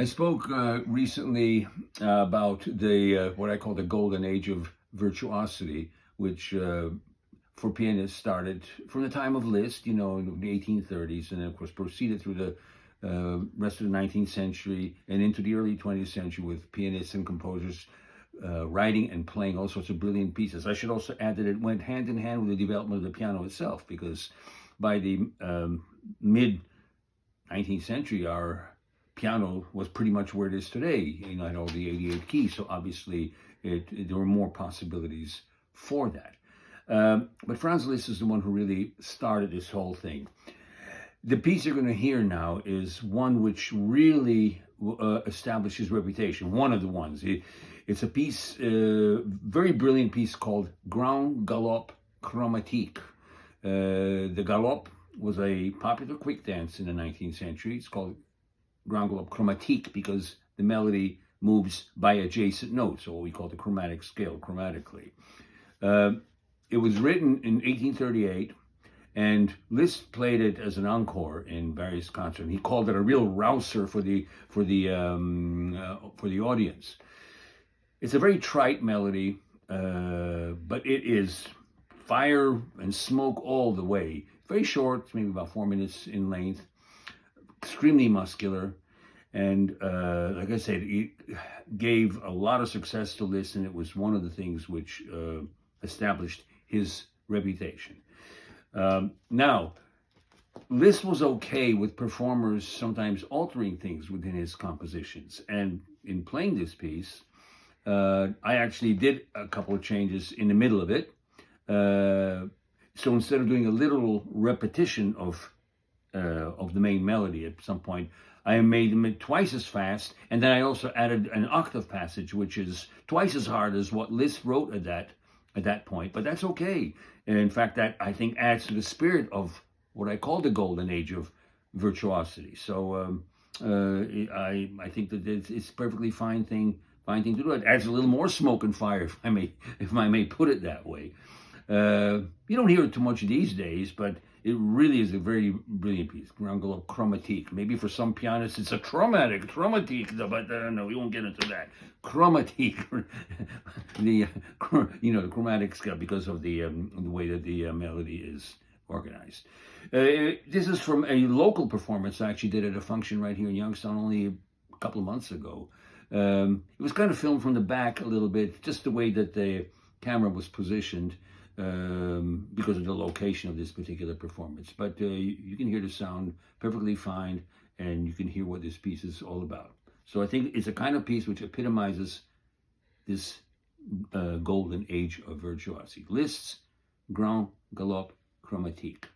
I spoke recently about the what I call the golden age of virtuosity, which for pianists started from the time of Liszt, in the 1830s, and then of course proceeded through the rest of the 19th century and into the early 20th century with pianists and composers writing and playing all sorts of brilliant pieces. I should also add that it went hand in hand with the development of the piano itself, because by the mid 19th century, our piano was pretty much where it is today. Had all the 88 keys, so obviously there were more possibilities for that. But Franz Liszt is the one who really started this whole thing. The piece you're going to hear now is one which really established his reputation, one of the ones. It's a piece, very brilliant piece called Grand Galop Chromatique. The galop was a popular quick dance in the 19th century. It's called Grand Galop Chromatique because the melody moves by adjacent notes, or what we call the chromatic scale, chromatically. It was written in 1838, and Liszt played it as an encore in various concerts. He called it a real rouser for the audience. It's a very trite melody, but it is fire and smoke all the way. Very short, it's maybe about 4 minutes in length, extremely muscular, and like I said, it gave a lot of success to Liszt, and it was one of the things which established his reputation. Now, Liszt was okay with performers sometimes altering things within his compositions, and in playing this piece, I actually did a couple of changes in the middle of it. So instead of doing a literal repetition of the main melody at some point, I made them twice as fast, and then I also added an octave passage, which is twice as hard as what Liszt wrote at that point. But that's okay. And in fact, that I think adds to the spirit of what I call the golden age of virtuosity. So I think that it's a perfectly fine thing to do. It adds a little more smoke and fire, if I may put it that way. You don't hear it too much these days, but it really is a very brilliant piece. Grand Galop Chromatique. Maybe for some pianists it's a chromatique, but no, we won't get into that. Chromatique, the chromatic scale, because of the way that the melody is organized. This is from a local performance I actually did at a function right here in Youngstown only a couple of months ago. It was kind of filmed from the back a little bit, just the way that the camera was positioned, because of the location of this particular performance. But you can hear the sound perfectly fine, and you can hear what this piece is all about. So I think it's a kind of piece which epitomizes this golden age of virtuosity. Liszt's Grand Galop Chromatique.